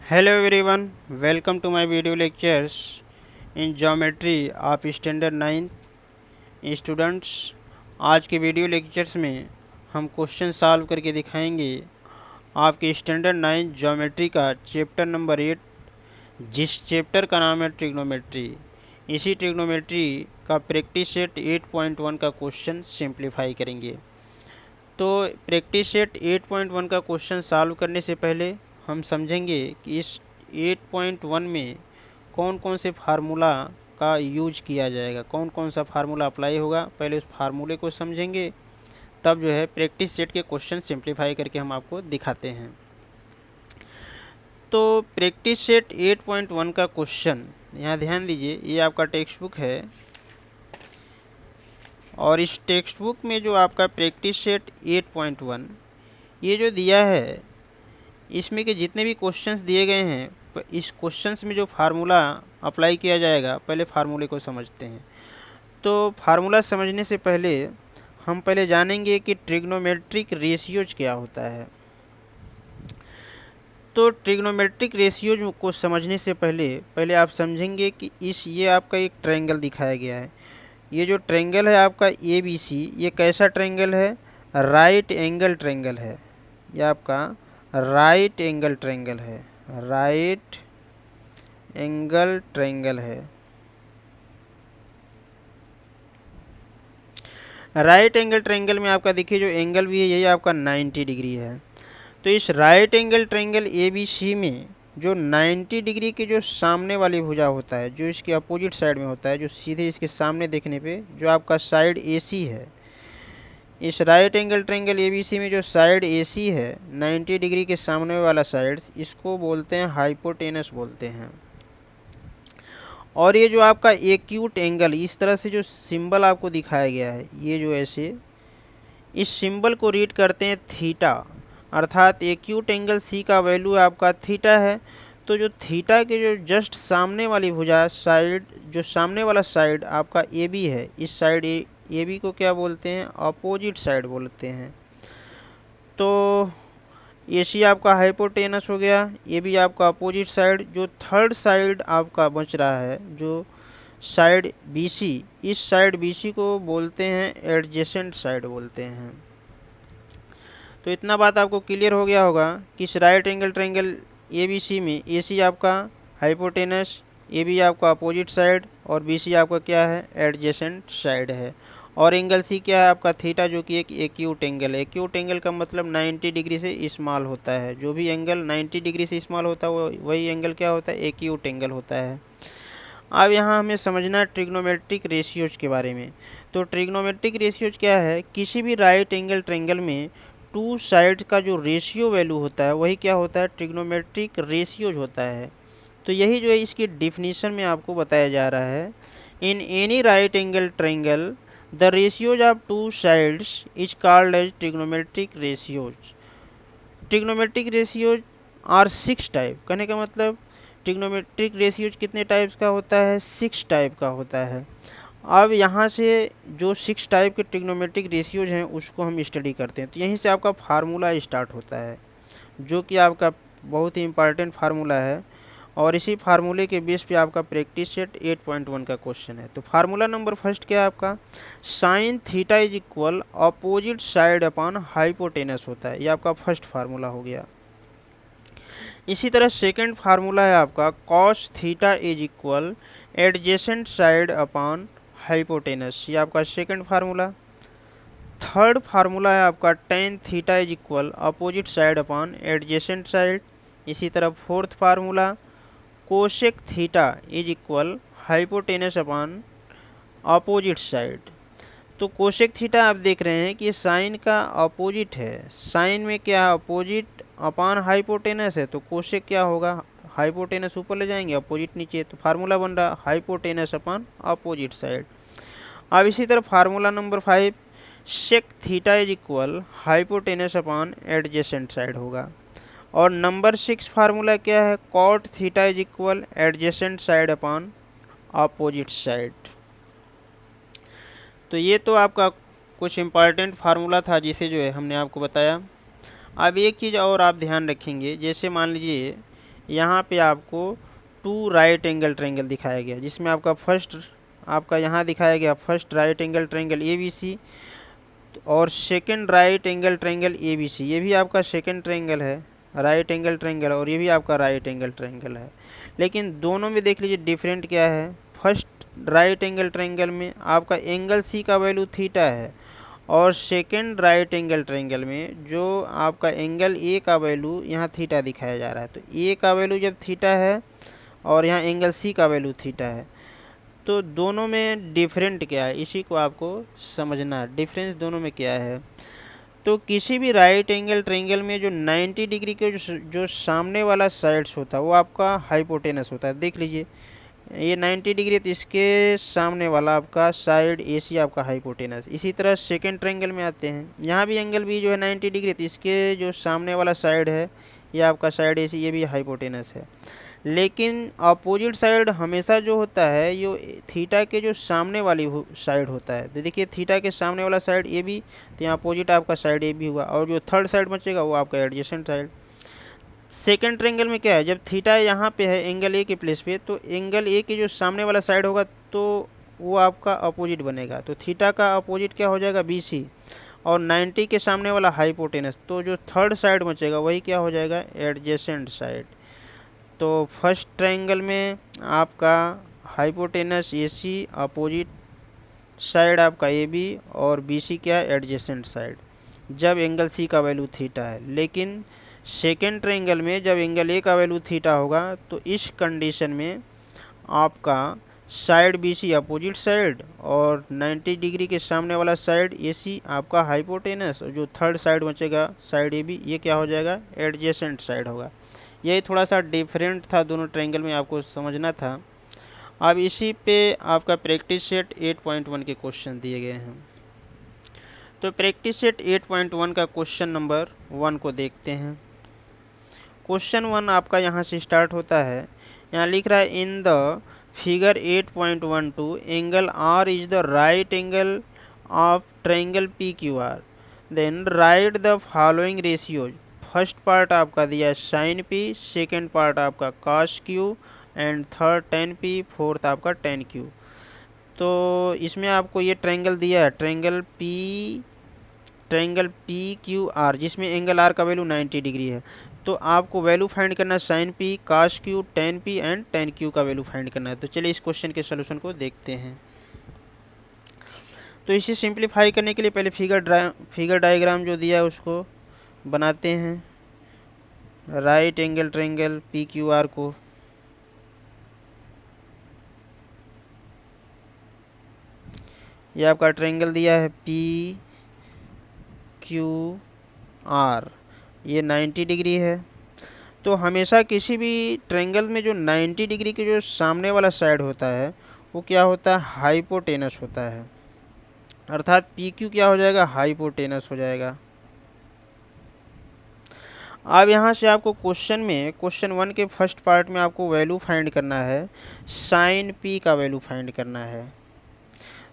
Hello everyone, welcome to my video lectures in geometry of standard 9th students. आज के video lectures में हम question solve करके दिखाएंगे आपके स्टैंडर्ड 9 ज्योमेट्री का चैप्टर नंबर 8, जिस चैप्टर का नाम है ट्रिग्नोमेट्री। इसी ट्रिग्नोमेट्री का प्रैक्टिस सेट 8.1 का क्वेश्चन सिंप्लीफाई करेंगे। तो प्रैक्टिस सेट 8.1 का क्वेश्चन सॉल्व करने से पहले हम समझेंगे कि इस 8.1 में कौन कौन से फार्मूला का यूज किया जाएगा, कौन कौन सा फार्मूला अप्लाई होगा। पहले उस फार्मूले को समझेंगे, तब जो है प्रैक्टिस सेट के क्वेश्चन सिंप्लीफाई करके हम आपको दिखाते हैं। तो प्रैक्टिस सेट 8.1 का क्वेश्चन यहाँ ध्यान दीजिए, ये आपका टेक्स्ट बुक है और इस टेक्स्ट बुक में जो आपका प्रैक्टिस सेट 8.1 ये जो दिया है, इसमें के जितने भी क्वेश्चंस दिए गए हैं, इस क्वेश्चंस में जो फार्मूला अप्लाई किया जाएगा, पहले फार्मूले को समझते हैं। तो फार्मूला समझने से पहले हम पहले जानेंगे कि ट्रिग्नोमेट्रिक रेशियोज क्या होता है। तो ट्रिग्नोमेट्रिक रेशियोज को समझने से पहले आप समझेंगे कि ये आपका एक ट्रायंगल दिखाया गया है। ये जो ट्रायंगल है आपका ABC, ये कैसा ट्रायंगल है? राइट एंगल ट्रायंगल है। ये आपका राइट एंगल ट्रायंगल है, राइट एंगल ट्रायंगल है। राइट एंगल ट्रायंगल में आपका देखिए जो एंगल भी है, यही आपका 90 डिग्री है। तो इस राइट एंगल ट्रायंगल ABC में जो 90 डिग्री के जो सामने वाली भुजा होता है, जो इसके अपोजिट साइड में होता है, जो सीधे इसके सामने देखने पे जो आपका साइड AC है, इस राइट एंगल ट्रायंगल ABC में जो साइड AC है 90 डिग्री के सामने वाला साइड, इसको बोलते हैं हाइपोटेनस बोलते हैं। और ये जो आपका एक्यूट एंगल, इस तरह से जो सिंबल आपको दिखाया गया है, ये जो ऐसे इस सिंबल को रीड करते हैं थीटा, अर्थात एक्यूट एंगल C का वैल्यू आपका थीटा है। तो जो थीटा के जो जस्ट सामने वाली भुजा साइड, जो सामने वाला साइड आपका AB है, इस साइड AB को क्या बोलते हैं? अपोजिट साइड बोलते हैं। तो AC आपका हाइपोटेनस हो गया, AB आपका अपोजिट साइड। जो थर्ड साइड आपका बच रहा है, जो साइड BC, इस साइड BC को बोलते हैं एडजेसेंट साइड बोलते हैं। तो इतना बात आपको क्लियर हो गया होगा कि इस राइट एंगल ट्रायंगल ABC में AC आपका हाइपोटेनस, AB आपका अपोजिट साइड और BC आपका क्या है? एडजेसेंट साइड है। और एंगल C क्या है? आपका थीटा, जो कि एक एक्यूट एंगल है। एक्यूट एंगल का मतलब 90 डिग्री से स्मॉल होता है। जो भी एंगल 90 डिग्री से स्मॉल होता है वो वही एंगल क्या होता है? एक्यूट एंगल होता है। अब यहाँ हमें समझना है ट्रिग्नोमेट्रिक रेशियोज के बारे में। तो ट्रिग्नोमेट्रिक रेशियोज क्या है? किसी भी राइट एंगल ट्रायंगल में टू साइड का जो रेशियो वैल्यू होता है, वही क्या होता है? ट्रिग्नोमेट्रिक रेशियोज होता है। तो यही जो है इसकी डिफिनीशन में आपको बताया जा रहा है। In any right angle triangle the ratios of two sides is called as trigonometric ratios. Trigonometric ratios are 6 type. कहने का मतलब ट्रिग्नोमेट्रिक रेशियोज कितने टाइप्स का होता है? 6 टाइप का होता है। अब यहाँ से जो 6 टाइप के ट्रिग्नोमेट्रिक रेशियोज हैं उसको हम स्टडी करते हैं। तो यहीं से आपका फार्मूला स्टार्ट होता है, जो कि आपका बहुत ही इम्पॉर्टेंट फार्मूला है। और इसी फार्मूले के बेस पे आपका प्रैक्टिस सेट 8.1 का क्वेश्चन है। तो फार्मूला नंबर फर्स्ट क्या है आपका? Sign theta is equal opposite side upon hypotenuse होता है। ये आपका फर्स्ट फार्मूला हो गया। इसी तरह सेकंड फार्मूला है आपका cos theta is equal adjacent side upon hypotenuse. ये आपका सेकंड फार्मूला। थर्ड फार्मूला है आपका tan theta is equal opposite side upon adjacent side. इसी तरह fourth formula cosec theta is equal hypotenuse upon opposite side. तो cosec theta आप देख रहे हैं कि साइन का अपोजिट है। साइन में क्या है? अपोजिट अपॉन हाइपोटेनस है। तो कोसेक क्या होगा? हाइपोटेनस ऊपर ले जाएंगे, अपोजिट नीचे। तो फार्मूला बन रहा हाइपोटेनस अपॉन अपोजिट साइड। अब इसी तरह formula number 5 sec theta is equal hypotenuse upon adjacent side होगा। और नंबर 6 फार्मूला क्या है? Cot theta is equal adjacent side upon opposite side. तो ये तो आपका कुछ इम्पॉर्टेंट फार्मूला था जिसे जो है हमने आपको बताया। अब एक चीज़ और आप ध्यान रखेंगे, जैसे मान लीजिए यहाँ पे आपको 2 राइट एंगल ट्रायंगल दिखाया गया, जिसमें आपका फर्स्ट आपका यहाँ दिखाया गया first right angle triangle ABC और second right angle triangle ABC। ये भी आपका सेकंड ट्रायंगल है राइट एंगल ट्रायंगल, और ये भी आपका राइट एंगल ट्रायंगल है। लेकिन दोनों में देख लीजिए डिफरेंट क्या है। फर्स्ट राइट एंगल ट्रायंगल में आपका एंगल C का वैल्यू थीटा है, और सेकंड राइट एंगल ट्रायंगल में जो आपका एंगल A का वैल्यू यहाँ थीटा दिखाया जा रहा है। तो A का वैल्यू जब थीटा है और यहाँ एंगल C का वैल्यू थीटा है, तो दोनों में डिफरेंट क्या है, इसी को आपको समझना है, डिफरेंस दोनों में क्या है। तो किसी भी राइट एंगल ट्रायंगल में जो 90 डिग्री के जो सामने वाला साइड्स होता है वो आपका हाइपोटेनस होता है। देख लीजिए ये 90 डिग्री, तो इसके सामने वाला आपका साइड AC आपका हाइपोटेनस। इसी तरह सेकंड ट्रायंगल में आते हैं, यहाँ भी एंगल B जो है 90 डिग्री, तो इसके जो सामने वाला साइड है ये आपका साइड AC, ये भी हाइपोटेनस है। लेकिन अपोजिट साइड हमेशा जो होता है ये थीटा के जो सामने वाली साइड होता है। तो देखिए थीटा के सामने वाला साइड AB, तो यहाँ अपोजिट आपका साइड AB हुआ, और जो थर्ड साइड बचेगा वो आपका एडजेसेंट साइड। सेकंड ट्रायंगल में क्या है, जब थीटा यहाँ पे है एंगल A के प्लेस पे, तो एंगल A के जो सामने वाला साइड होगा तो वो आपका अपोजिट बनेगा। तो थीटा का अपोजिट क्या हो जाएगा BC, और 90 के सामने वाला हाइपोटेनस, तो जो थर्ड साइड बचेगा वही क्या हो जाएगा एडजेसेंट साइड। तो फर्स्ट ट्रायंगल में आपका हाइपोटेनस AC, अपोजिट साइड आपका AB, और BC क्या है एडजेसेंट साइड, जब एंगल C का वैल्यू थीटा है। लेकिन सेकेंड ट्रायंगल में जब एंगल A का वैल्यू थीटा होगा, तो इस कंडीशन में आपका साइड BC अपोजिट साइड, और 90 डिग्री के सामने वाला साइड AC आपका हाइपोटेनस, और जो थर्ड साइड बचेगा साइड AB, ये क्या हो जाएगा एडजेसेंट साइड होगा। यही थोड़ा सा डिफरेंट था दोनों ट्रायंगल में, आपको समझना था। अब इसी पे आपका प्रैक्टिस सेट 8.1 के क्वेश्चन दिए गए हैं। तो प्रैक्टिस सेट 8.1 का क्वेश्चन नंबर 1 को देखते हैं। क्वेश्चन 1 आपका यहाँ से स्टार्ट होता है। यहाँ लिख रहा है in the figure 8.12 angle R is the right angle of triangle PQR, then write the following ratios. First part आपका दिया है साइन P, सेकेंड पार्ट आपका cos Q, and third tan P, fourth आपका tan Q। तो इसमें आपको ये triangle दिया है ट्रायंगल PQR, जिसमें एंगल R का वैल्यू 90 डिग्री है। तो आपको वैल्यू फाइंड करना है sine P, cos Q, tan P and tan Q का वैल्यू फाइंड करना है। तो चलिए इस क्वेश्चन के सोल्यूशन को देखते हैं। तो इसे सिंप्लीफाई करने के लिए पहले फिगर डायग्राम जो दिया है उसको बनाते हैं, राइट एंगल ट्रायंगल PQR को। ये आपका ट्रायंगल दिया है PQR, ये 90 डिग्री है। तो हमेशा किसी भी ट्रायंगल में जो 90 डिग्री के जो सामने वाला साइड होता है वो क्या होता है हाइपोटेनस होता है, अर्थात PQ क्या हो जाएगा हाइपोटेनस हो जाएगा। अब यहाँ से आपको क्वेश्चन 1 के फर्स्ट पार्ट में आपको वैल्यू फाइंड करना है, साइन P का वैल्यू फाइंड करना है।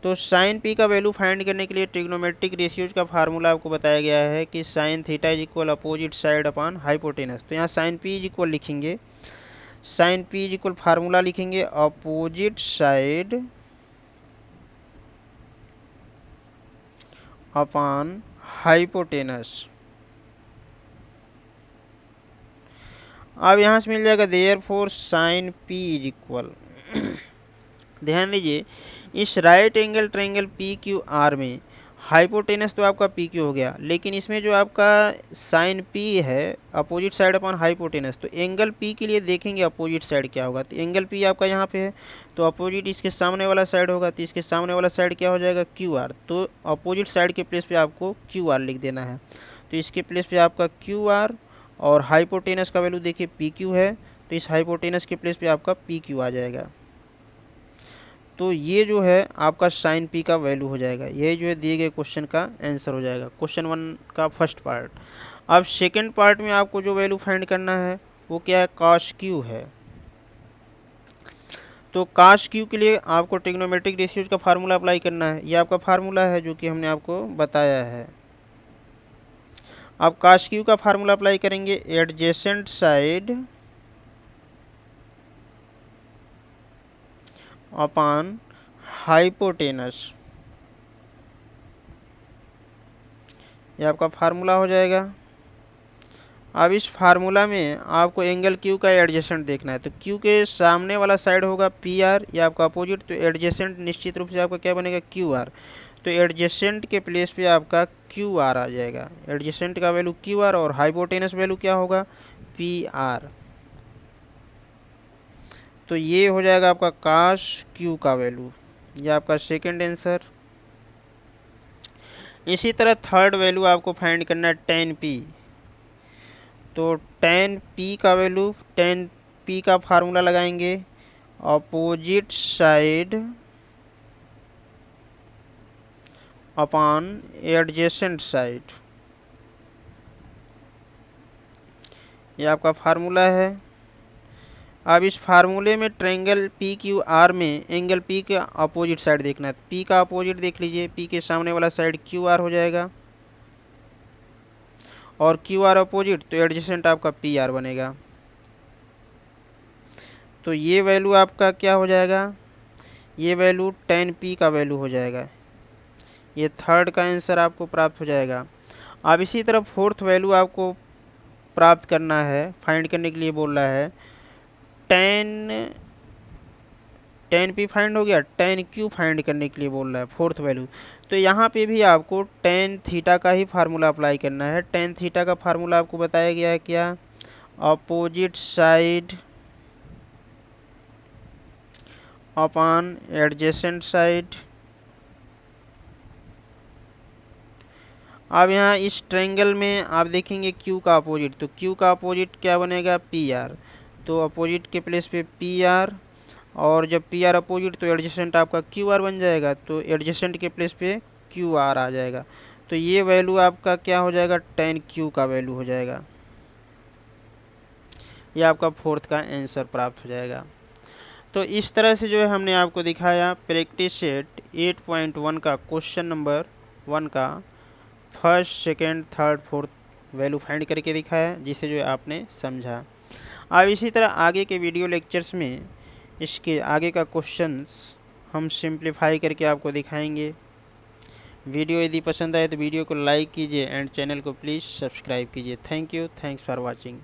तो साइन P का वैल्यू फाइंड करने के लिए ट्रिग्नोमेट्रिक रेशियोज का फार्मूला आपको बताया गया है कि sine theta is equal opposite side upon hypotenuse. तो यहाँ साइन P इज इक्वल लिखेंगे, sine P is equal formula लिखेंगे अपोजिट साइड अपॉन हाइपोटेनस। अब यहाँ से मिल जाएगा therefore sine P is equal ध्यान दीजिए इस राइट एंगल ट्रायंगल PQR में हाइपोटेनस तो आपका PQ हो गया, लेकिन इसमें जो आपका साइन P है अपोजिट साइड अपॉन हाइपोटेनस, तो एंगल P के लिए देखेंगे अपोजिट साइड क्या होगा। तो एंगल P आपका यहाँ पे है, तो अपोजिट इसके सामने वाला साइड होगा, तो इसके सामने वाला साइड क्या हो जाएगा QR। तो अपोजिट साइड के प्लेस पे आपको QR लिख देना है। तो इसके प्लेस पे आपका QR, और हाइपोटेनस का वैल्यू देखिए PQ है, तो इस हाइपोटेनस के प्लेस पे आपका PQ आ जाएगा। तो ये जो है आपका साइन P का वैल्यू हो जाएगा। ये जो है दिए गए क्वेश्चन का आंसर हो जाएगा, क्वेश्चन 1 का फर्स्ट पार्ट। अब सेकंड पार्ट में आपको जो वैल्यू फाइंड करना है वो क्या है cos Q है। तो cos Q के लिए आपको ट्रिग्नोमेट्रिक रेशियोज का फार्मूला अप्लाई करना है। ये आपका फार्मूला है जो कि हमने आपको बताया है। अब cos Q का फार्मूला अप्लाई करेंगे, एडजेसेंट साइड अपॉन हाइपोटेनस, ये आपका फार्मूला हो जाएगा। अब इस फार्मूला में आपको एंगल क्यू का एडजेसेंट देखना है, तो क्यू के सामने वाला साइड होगा पी आर, या आपका अपोजिट, तो एडजेसेंट निश्चित रूप से आपका क्या बनेगा, क्यू आर। तो एडजेसेंट के प्लेस पे आपका क्यू आर आ जाएगा, एडजेसेंट का वैल्यू क्यू आर और हाइपोटेनस वैल्यू क्या होगा, पी आर। तो ये हो जाएगा आपका काश क्यू का वैल्यू, ये आपका सेकेंड आंसर। इसी तरह थर्ड वैल्यू आपको फाइंड करना है टेन पी। तो टेन पी का वैल्यू, टेन पी का फार्मूला लगाएंगे, opposite side upon adjacent side, ये आपका फार्मूला है। अब इस फार्मूले में ट्रायंगल पी क्यू आर में एंगल पी के अपोजिट साइड देखना है, पी का अपोजिट देख लीजिए, पी के सामने वाला साइड क्यू आर हो जाएगा, और क्यू आर अपोजिट, तो एडजेसेंट आपका पी आर बनेगा। तो ये वैल्यू आपका क्या हो जाएगा, ये वैल्यू टेन पी का वैल्यू हो जाएगा, ये थर्ड का आंसर आपको प्राप्त हो जाएगा। अब इसी तरह फोर्थ वैल्यू आपको प्राप्त करना है, फाइंड करने के लिए बोल रहा है टेन, टेन पी फाइंड हो गया, टेन क्यू फाइंड करने के लिए बोल रहा है फोर्थ वैल्यू। तो यहाँ पे भी आपको टेन थीटा का ही फार्मूला अप्लाई करना है। टेन थीटा का फार्मूला आपको बताया गया है क्या, opposite side upon adjacent side. अब यहाँ इस ट्रायंगल में आप देखेंगे क्यू का अपोजिट, तो क्यू का अपोजिट क्या बनेगा, पी आर। तो अपोजिट के प्लेस पे पी आर, और जब पी आर अपोजिट तो एडजेसेंट आपका क्यू आर बन जाएगा, तो एडजेसेंट के प्लेस पे क्यू आर आ जाएगा। तो ये वैल्यू आपका क्या हो जाएगा, टेन क्यू का वैल्यू हो जाएगा, ये आपका फोर्थ का आंसर प्राप्त हो जाएगा। तो इस तरह से जो है हमने आपको दिखाया प्रैक्टिस सेट 8.1 का क्वेश्चन नंबर 1 का first, second, third, fourth value find करके दिखाया, जिसे जो है आपने समझा। अब इसी तरह आगे के वीडियो लेक्चर्स में इसके आगे का क्वेश्चंस हम सिंप्लीफाई करके आपको दिखाएंगे। वीडियो यदि पसंद आए तो वीडियो को लाइक कीजिए एंड चैनल को प्लीज़ सब्सक्राइब कीजिए। Thank you, thanks for watching.